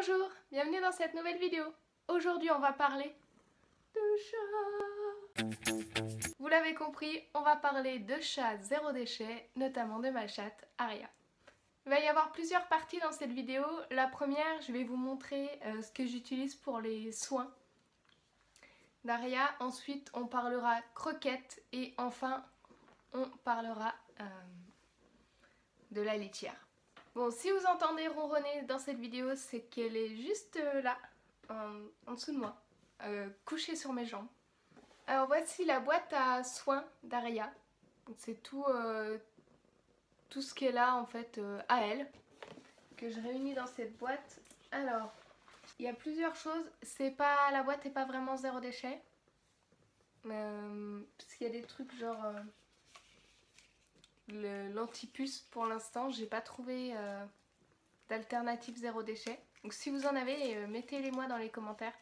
Bonjour, bienvenue dans cette nouvelle vidéo. Aujourd'hui on va parler de chats. Vous l'avez compris, on va parler de chats zéro déchet, notamment de ma chatte Aria. Il va y avoir plusieurs parties dans cette vidéo. La première, je vais vous montrer ce que j'utilise pour les soins d'Aria. Ensuite on parlera croquettes et enfin on parlera de la litière. Bon, si vous entendez ronronner dans cette vidéo, c'est qu'elle est juste là, en dessous de moi, couchée sur mes jambes. Alors voici la boîte à soins d'Aria. C'est tout ce qu'elle a en fait à elle, que je réunis dans cette boîte. Alors, il y a plusieurs choses. La boîte n'est pas vraiment zéro déchet. Parce qu'il y a des trucs genre l'antipuce pour l'instant, j'ai pas trouvé d'alternative zéro déchet. Donc si vous en avez, mettez-les moi dans les commentaires.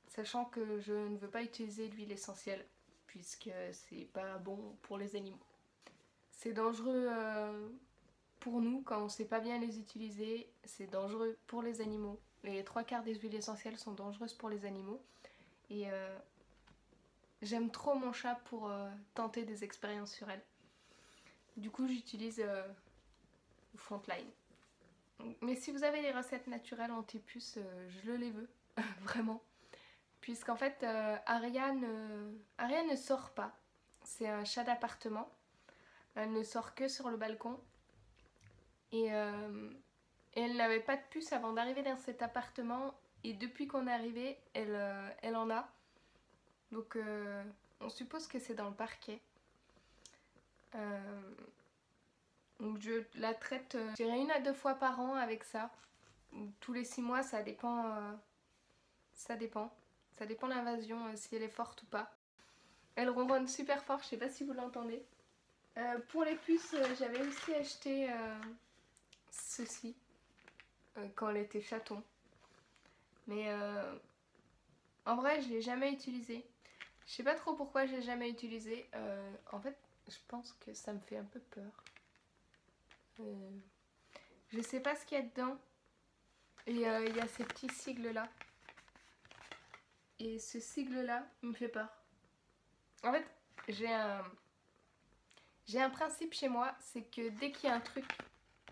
Sachant que je ne veux pas utiliser l'huile essentielle, puisque c'est pas bon pour les animaux. C'est dangereux pour nous quand on sait pas bien les utiliser, c'est dangereux pour les animaux. Les 3/4 des huiles essentielles sont dangereuses pour les animaux. Et j'aime trop mon chat pour tenter des expériences sur elle. Du coup j'utilise Frontline. Mais si vous avez des recettes naturelles anti-puces, je les veux, vraiment. Puisqu'en fait, Aria ne sort pas. C'est un chat d'appartement. Elle ne sort que sur le balcon. Et elle n'avait pas de puce avant d'arriver dans cet appartement. Et depuis qu'on est arrivé, elle en a. Donc on suppose que c'est dans le parquet. Donc je la traite, je dirais 1 à 2 fois par an avec ça. Tous les 6 mois, ça dépend. Ça dépend de l'invasion, si elle est forte ou pas. Elle ronronne super fort, je sais pas si vous l'entendez. Pour les puces, j'avais aussi acheté ceci quand elle était chaton. Mais en vrai, je l'ai jamais utilisé. Je sais pas trop pourquoi je l'ai jamais utilisé. En fait, je pense que ça me fait un peu peur. Je sais pas ce qu'il y a dedans. Et il y a ces petits sigles là. Et ce sigle là me fait peur. En fait, j'ai un principe chez moi, c'est que dès qu'il y a un truc,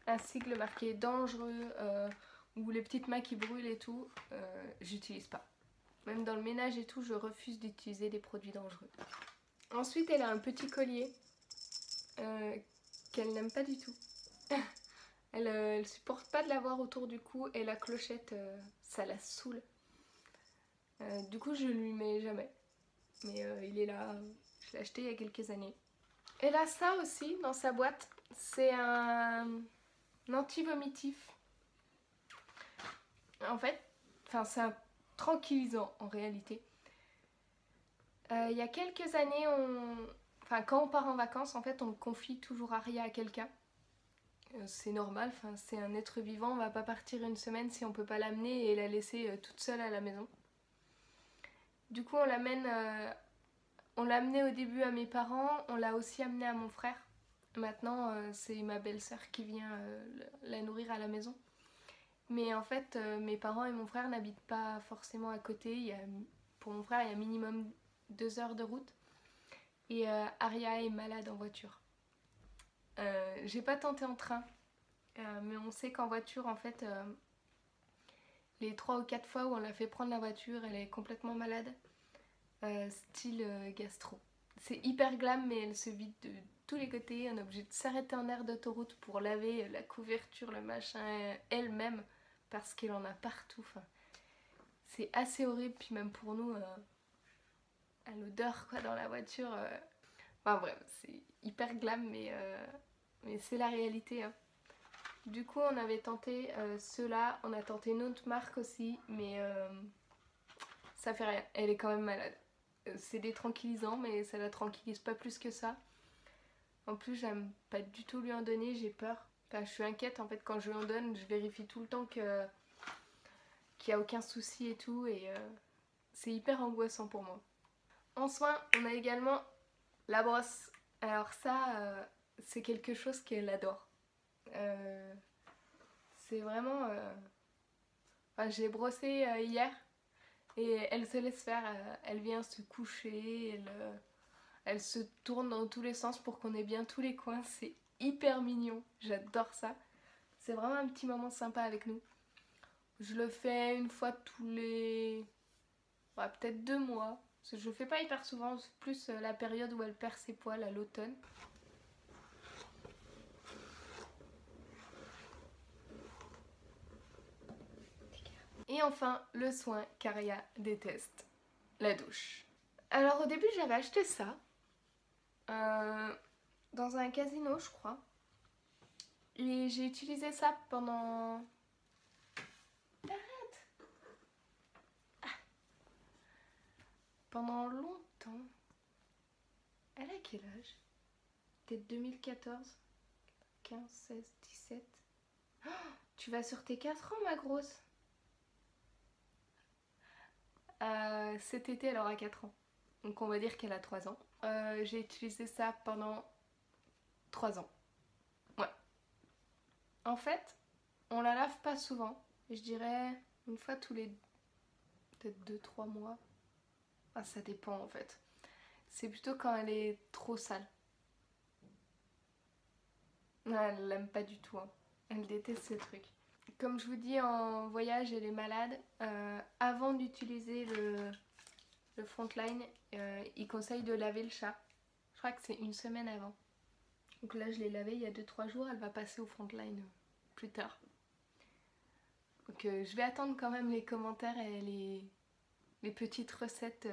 un sigle marqué dangereux ou les petites mains qui brûlent et tout, j'utilise pas. Même dans le ménage et tout, je refuse d'utiliser des produits dangereux. Ensuite, elle a un petit collier qu'elle n'aime pas du tout. Elle supporte pas de l'avoir autour du cou et la clochette, ça la saoule. Du coup, je lui mets jamais. Mais il est là, je l'ai acheté il y a quelques années. Elle a ça aussi dans sa boîte. C'est un anti-vomitif. En fait, c'est un tranquillisant en réalité. Il y a quelques années, quand on part en vacances, en fait, on confie toujours Aria à quelqu'un. C'est normal, c'est un être vivant, on va pas partir une semaine si on peut pas l'amener et la laisser toute seule à la maison. Du coup, on l'amène, on l'a amené au début à mes parents, on l'a aussi amené à mon frère. Maintenant, c'est ma belle-sœur qui vient la nourrir à la maison. Mais en fait, mes parents et mon frère n'habitent pas forcément à côté. Pour mon frère, il y a minimum 2 heures de route. Et Aria est malade en voiture. J'ai pas tenté en train. Mais on sait qu'en voiture, en fait, les 3 ou 4 fois où on l'a fait prendre la voiture, elle est complètement malade. Style gastro. C'est hyper glam, mais elle se vide de tous les côtés. On est obligé de s'arrêter en aire d'autoroute pour laver la couverture, le machin, elle-même, parce qu'elle en a partout. C'est assez horrible, puis même pour nous, à l'odeur quoi dans la voiture. Enfin bref, c'est hyper glam, mais c'est la réalité. Hein. Du coup, on avait tenté ceux-là, on a tenté une autre marque aussi, mais ça fait rien. Elle est quand même malade. C'est des tranquillisants, mais ça la tranquillise pas plus que ça. En plus, j'aime pas du tout lui en donner, j'ai peur. Je suis inquiète en fait quand je lui en donne, je vérifie tout le temps qu'il n'y a aucun souci et tout, et c'est hyper angoissant pour moi. En soin, on a également la brosse. Alors ça, c'est quelque chose qu'elle adore. C'est vraiment Enfin, je l'ai brossée hier et elle se laisse faire, elle vient se coucher, elle se tourne dans tous les sens pour qu'on ait bien tous les coins, c'est hyper mignon, j'adore ça. C'est vraiment un petit moment sympa avec nous. Je le fais une fois tous les... ouais, peut-être 2 mois. Parce que je le fais pas hyper souvent, c'est plus la période où elle perd ses poils à l'automne. Et enfin, le soin qu'Aria déteste, la douche. Alors au début j'avais acheté ça dans un casino je crois. Et j'ai utilisé ça pendant... Arrête! Pendant longtemps. Elle a quel âge? Peut-être 2014, 15, 16, 17. Oh, tu vas sur tes 4 ans ma grosse. Cet été elle aura 4 ans. Donc on va dire qu'elle a 3 ans. J'ai utilisé ça pendant 3 ans. Ouais. En fait, on la lave pas souvent. Je dirais une fois tous les peut-être 2-3 mois. Ah, ça dépend en fait. C'est plutôt quand elle est trop sale. Non, elle l'aime pas du tout. Hein. Elle déteste ce truc. Comme je vous dis, en voyage, elle est malade. Avant d'utiliser le Frontline, il conseille de laver le chat. Je crois que c'est une semaine avant. Donc là, je l'ai lavé il y a 2-3 jours. Elle va passer au Frontline plus tard. Donc je vais attendre quand même les commentaires et les petites recettes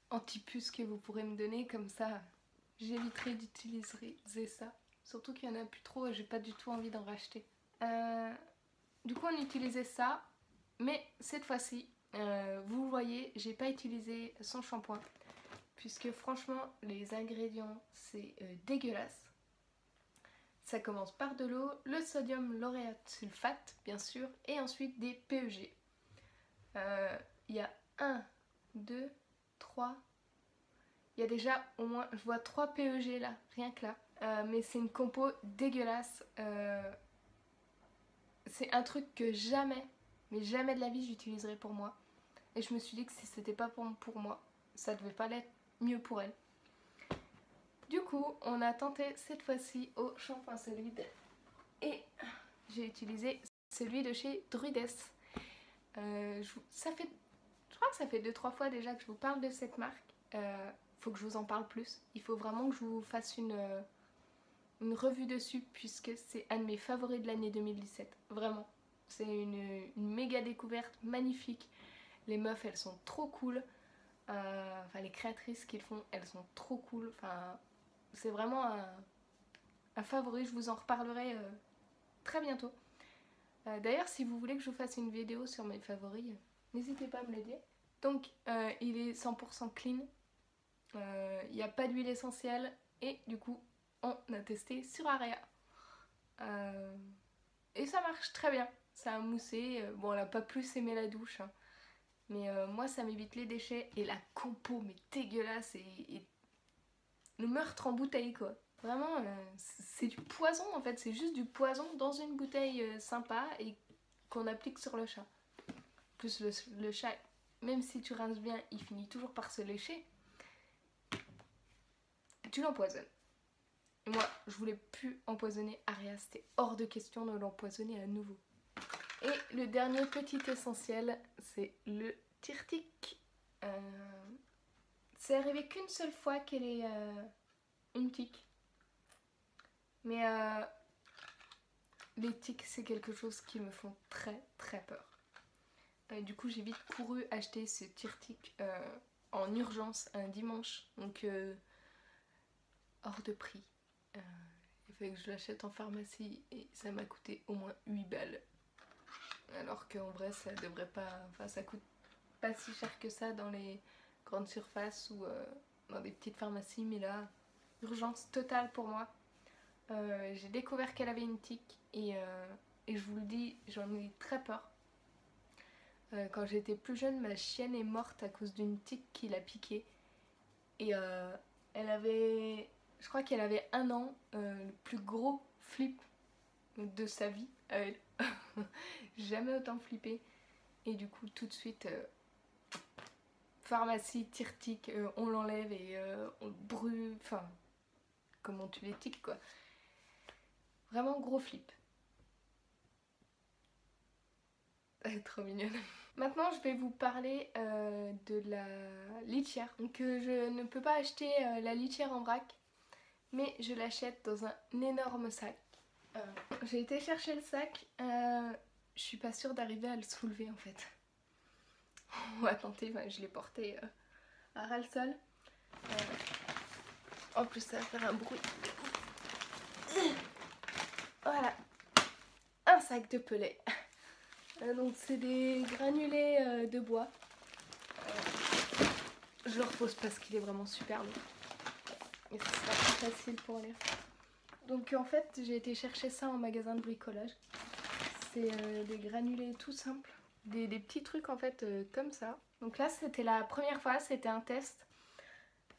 anti-puces que vous pourrez me donner. Comme ça, j'éviterai d'utiliser ça. Surtout qu'il n'y en a plus trop et j'ai pas du tout envie d'en racheter. Du coup on utilisait ça, mais cette fois-ci, vous voyez, j'ai pas utilisé son shampoing. Puisque franchement, les ingrédients, c'est dégueulasse. Ça commence par de l'eau, le sodium lauréate sulfate, bien sûr, et ensuite des PEG. Il y a 1, 2, 3... Il y a déjà au moins, je vois 3 PEG là, rien que là. Mais c'est une compo dégueulasse. C'est un truc que jamais, mais jamais de la vie j'utiliserai pour moi. Et je me suis dit que si c'était pas pour moi, ça devait pas l'être mieux pour elle. Du coup, on a tenté cette fois-ci au shampoing solide. Et j'ai utilisé celui de chez Druides. Je crois que ça fait 2-3 fois déjà que je vous parle de cette marque. Faut que je vous en parle plus. Il faut vraiment que je vous fasse une revue dessus puisque c'est un de mes favoris de l'année 2017. Vraiment. C'est une méga découverte, magnifique. Les meufs, elles sont trop cool. Enfin, les créatrices qu'ils font, elles sont trop cool. Enfin, c'est vraiment un favori. Je vous en reparlerai très bientôt. D'ailleurs, si vous voulez que je vous fasse une vidéo sur mes favoris, n'hésitez pas à me le dire. Donc, il est 100% clean. Il n'y a pas d'huile essentielle. Et du coup, on a testé sur Aria. Et ça marche très bien. Ça a moussé. Bon, elle n'a pas plus aimé la douche. Hein. Mais moi, ça m'évite les déchets. Et la compo, mais dégueulasse. Et le meurtre en bouteille, quoi. Vraiment, c'est du poison, en fait. C'est juste du poison dans une bouteille sympa et qu'on applique sur le chat. Plus le chat, même si tu rinces bien, il finit toujours par se lécher. Tu l'empoisonnes. Moi, je voulais plus empoisonner Aria, c'était hors de question de l'empoisonner à nouveau. Et le dernier petit essentiel, c'est le Tirtic. C'est arrivé qu'une seule fois qu'elle ait une tique. Mais les tiques, c'est quelque chose qui me font très très peur. Du coup, j'ai vite couru acheter ce Tirtic en urgence un dimanche. Donc, hors de prix. Il fallait que je l'achète en pharmacie et ça m'a coûté au moins 8 balles. Alors qu'en vrai ça devrait pas... Enfin ça coûte pas si cher que ça dans les grandes surfaces ou dans des petites pharmacies. Mais là, urgence totale pour moi. J'ai découvert qu'elle avait une tique et je vous le dis, j'en ai très peur. Quand j'étais plus jeune, ma chienne est morte à cause d'une tique qui l'a piquée. Et elle avait... Je crois qu'elle avait 1 an, le plus gros flip de sa vie. Jamais autant flippé. Et du coup tout de suite pharmacie, tire-tique, on l'enlève et on le brûle, enfin comment tu les tiques quoi. Vraiment gros flip. Elle est trop mignonne. Maintenant je vais vous parler de la litière. Donc je ne peux pas acheter la litière en vrac, mais je l'achète dans un énorme sac. J'ai été chercher le sac, je suis pas sûre d'arriver à le soulever en fait. On va tenter, je l'ai porté à ras-le-sol. En plus ça va faire un bruit. Voilà, un sac de pellet. Donc c'est des granulés de bois. Je le repose parce qu'il est vraiment super long. Et ce sera plus facile pour lire. Donc en fait j'ai été chercher ça en magasin de bricolage. C'est des granulés tout simples. Des petits trucs en fait comme ça. Donc là c'était la première fois, c'était un test.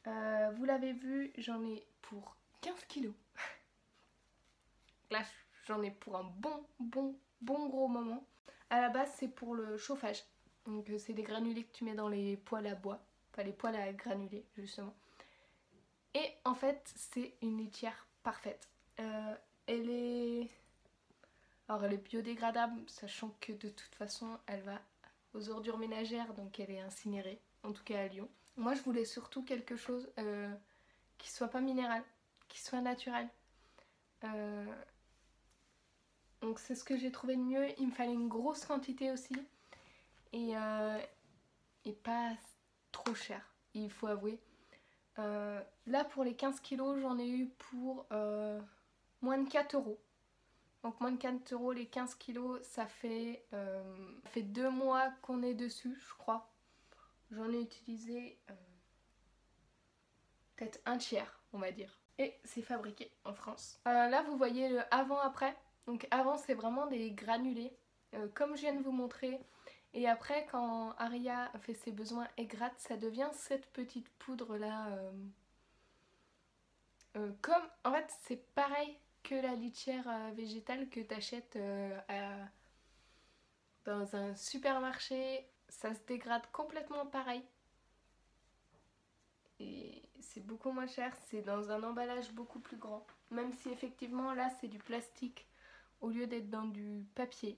Vous l'avez vu, j'en ai pour 15 kilos. Là j'en ai pour un bon gros moment. À la base c'est pour le chauffage. Donc c'est des granulés que tu mets dans les poêles à bois. Enfin les poêles à granulés justement. Et en fait c'est une litière parfaite. Elle est biodégradable, sachant que de toute façon elle va aux ordures ménagères, donc elle est incinérée, en tout cas à Lyon. Moi je voulais surtout quelque chose qui soit pas minéral, qui soit naturel. Donc c'est ce que j'ai trouvé de mieux. Il me fallait une grosse quantité aussi et pas trop cher, il faut avouer. Là pour les 15 kilos j'en ai eu pour moins de 4 euros. Donc moins de 4 euros les 15 kilos, ça fait 2 mois qu'on est dessus je crois. J'en ai utilisé peut-être un tiers on va dire. Et c'est fabriqué en France. Là vous voyez le avant-après. Donc avant c'est vraiment des granulés comme je viens de vous montrer. Et après quand Aria fait ses besoins et gratte, ça devient cette petite poudre là. Comme en fait c'est pareil que la litière végétale que tu achètes dans un supermarché. Ça se dégrade complètement pareil. Et c'est beaucoup moins cher, c'est dans un emballage beaucoup plus grand. Même si effectivement là c'est du plastique au lieu d'être dans du papier,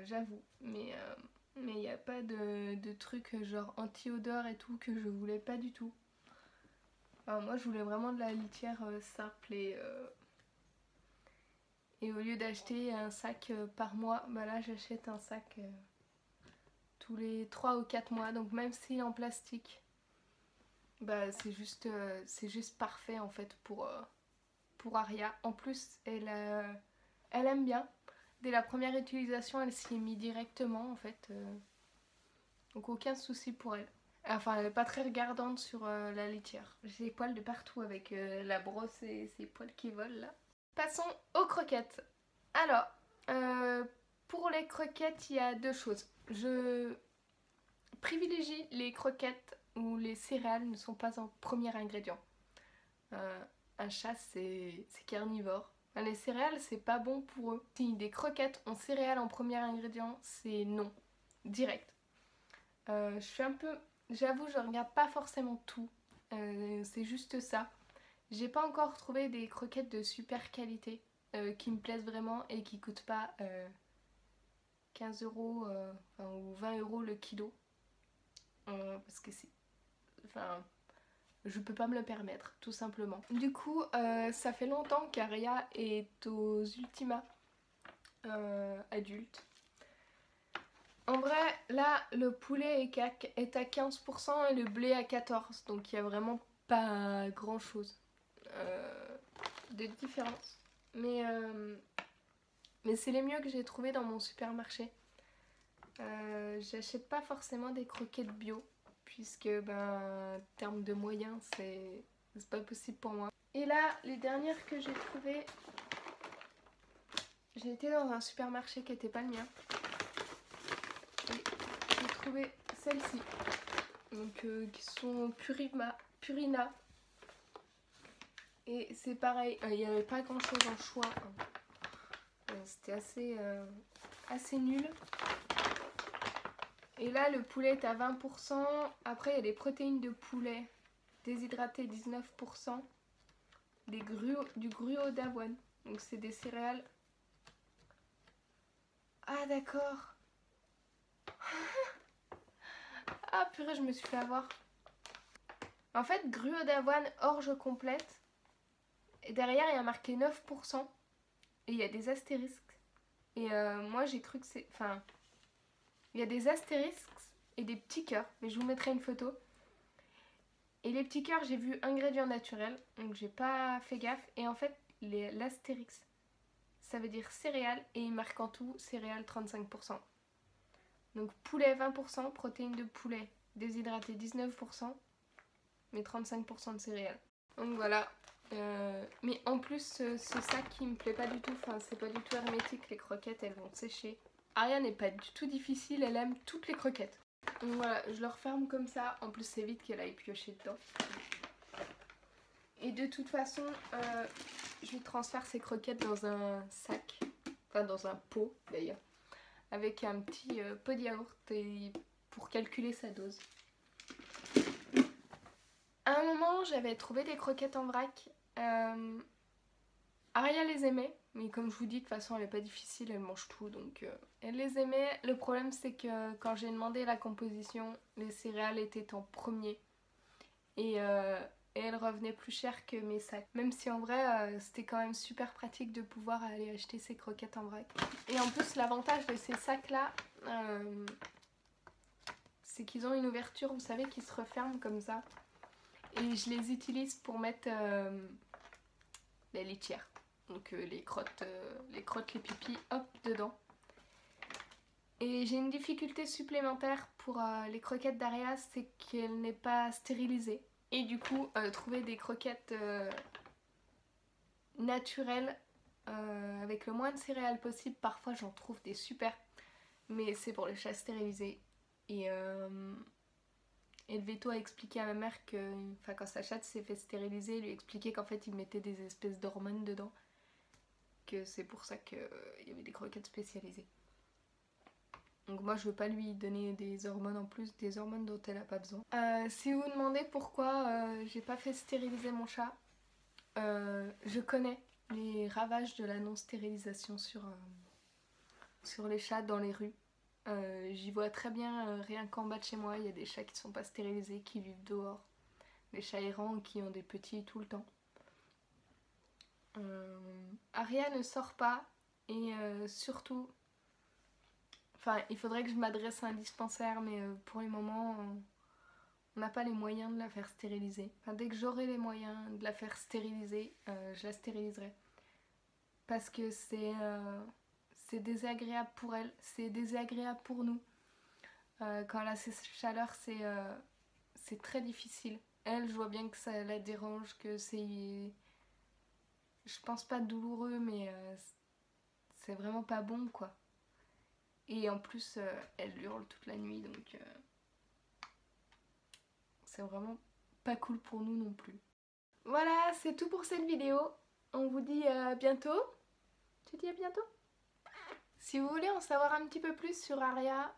j'avoue. Mais il n'y a pas de trucs genre anti-odeur et tout que je voulais pas du tout. Enfin, moi je voulais vraiment de la litière simple et au lieu d'acheter un sac par mois, bah là j'achète un sac tous les 3 ou 4 mois. Donc même s'il est en plastique, bah c'est juste parfait en fait pour Aria. En plus elle aime bien. Dès la première utilisation elle s'y est mise directement en fait. Donc aucun souci pour elle. Enfin elle n'est pas très regardante sur la litière. J'ai des poils de partout avec la brosse et ces poils qui volent là. Passons aux croquettes. Alors pour les croquettes il y a deux choses. Je privilégie les croquettes où les céréales ne sont pas en premier ingrédient. Un chat c'est carnivore. Enfin, les céréales c'est pas bon pour eux. Si des croquettes ont céréales en premier ingrédient, c'est non. Direct. Je suis un peu... J'avoue je regarde pas forcément tout. C'est juste ça. J'ai pas encore trouvé des croquettes de super qualité qui me plaisent vraiment et qui coûtent pas 15 euros ou 20 euros le kilo. Parce que c'est... Enfin... Je peux pas me le permettre, tout simplement. Du coup, ça fait longtemps qu'Aria est aux Ultima adultes. En vrai, là, le poulet est à 15% et le blé à 14%. Donc il n'y a vraiment pas grand chose de différence. Mais c'est les mieux que j'ai trouvé dans mon supermarché. J'achète pas forcément des croquettes bio. Puisque en termes de moyens c'est pas possible pour moi. Et là les dernières que j'ai trouvées, j'ai été dans un supermarché qui n'était pas le mien et j'ai trouvé celles-ci donc qui sont Purina et c'est pareil, il n'y avait pas grand chose en choix C'était assez nul. Et là, le poulet est à 20%. Après, il y a des protéines de poulet déshydratées 19%. Du gruau d'avoine. Donc, c'est des céréales. Ah, d'accord. Ah, purée, je me suis fait avoir. En fait, gruau d'avoine, orge complète. Et derrière, il y a marqué 9%. Et il y a des astérisques. Et moi, j'ai cru que c'est... Enfin, il y a des astérisques et des petits cœurs. Mais je vous mettrai une photo. Et les petits cœurs, j'ai vu ingrédients naturels. Donc, j'ai pas fait gaffe. Et en fait, l'astérix, ça veut dire céréales. Et il marque en tout céréales 35%. Donc, poulet 20%, protéines de poulet déshydraté 19%. Mais 35% de céréales. Donc voilà. Mais en plus, ce sac qui me plaît pas du tout, enfin c'est pas du tout hermétique, les croquettes elles vont sécher. Aria n'est pas du tout difficile, elle aime toutes les croquettes. Donc voilà, je le referme comme ça, en plus c'est vite qu'elle aille piocher dedans. Et de toute façon, je lui transfère ses croquettes dans un sac, enfin dans un pot d'ailleurs, avec un petit pot de yaourt pour calculer sa dose. À un moment, j'avais trouvé des croquettes en vrac. Aria les aimait, mais comme je vous dis, de toute façon, elle n'est pas difficile, elle mange tout, donc elle les aimait. Le problème, c'est que quand j'ai demandé la composition, les céréales étaient en premier. Et elles revenaient plus cher que mes sacs. Même si en vrai, c'était quand même super pratique de pouvoir aller acheter ces croquettes en vrac. Et en plus, l'avantage de ces sacs-là, c'est qu'ils ont une ouverture, vous savez, qui se referme comme ça. Et je les utilise pour mettre les litières. Donc les crottes, les pipis, hop, dedans. Et j'ai une difficulté supplémentaire pour les croquettes d'Aria, c'est qu'elle n'est pas stérilisée. Et du coup, trouver des croquettes naturelles avec le moins de céréales possible, parfois j'en trouve des super. Mais c'est pour les chats stérilisés. Et Veto a expliqué à ma mère que quand sa chatte s'est fait stériliser, il lui a expliqué qu'en fait il mettait des espèces d'hormones dedans. Que c'est pour ça qu'il y avait des croquettes spécialisées. Donc moi je veux pas lui donner des hormones en plus, des hormones dont elle a pas besoin. Si vous vous demandez pourquoi j'ai pas fait stériliser mon chat, je connais les ravages de la non-stérilisation sur les chats dans les rues. J'y vois très bien, rien qu'en bas de chez moi, il y a des chats qui sont pas stérilisés, qui vivent dehors. Des chats errants qui ont des petits tout le temps. Aria ne sort pas et surtout, enfin il faudrait que je m'adresse à un dispensaire, mais pour le moment on n'a pas les moyens de la faire stériliser. Enfin, dès que j'aurai les moyens de la faire stériliser, je la stériliserai. Parce que c'est désagréable pour elle, c'est désagréable pour nous. Quand elle a ces chaleurs, c'est très difficile. Elle, je vois bien que ça la dérange, que c'est... Je pense pas douloureux, mais c'est vraiment pas bon, quoi. Et en plus, elle hurle toute la nuit, donc c'est vraiment pas cool pour nous non plus. Voilà, c'est tout pour cette vidéo. On vous dit à bientôt. Tu dis à bientôt? Si vous voulez en savoir un petit peu plus sur Aria,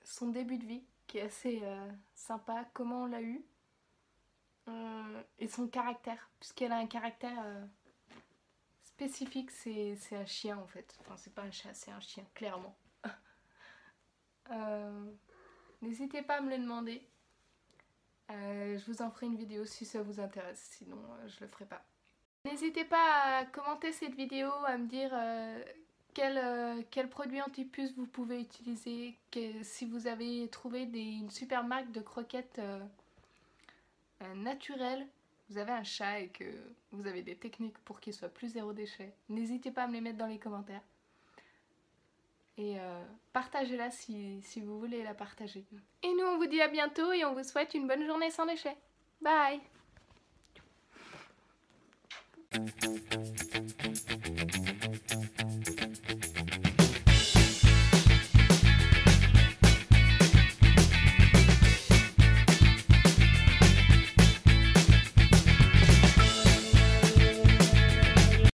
son début de vie, qui est assez sympa, comment on l'a eu, et son caractère, puisqu'elle a un caractère spécifique, c'est un chien en fait. Enfin, c'est pas un chat, c'est un chien, clairement. N'hésitez pas à me le demander. Je vous en ferai une vidéo si ça vous intéresse, sinon je le ferai pas. N'hésitez pas à commenter cette vidéo, à me dire quel produit anti-puce vous pouvez utiliser, si vous avez trouvé une super marque de croquettes naturelles, vous avez un chat et que vous avez des techniques pour qu'il soit plus zéro déchet, n'hésitez pas à me les mettre dans les commentaires. Et partagez-la si vous voulez la partager. Et nous on vous dit à bientôt et on vous souhaite une bonne journée sans déchets. Bye!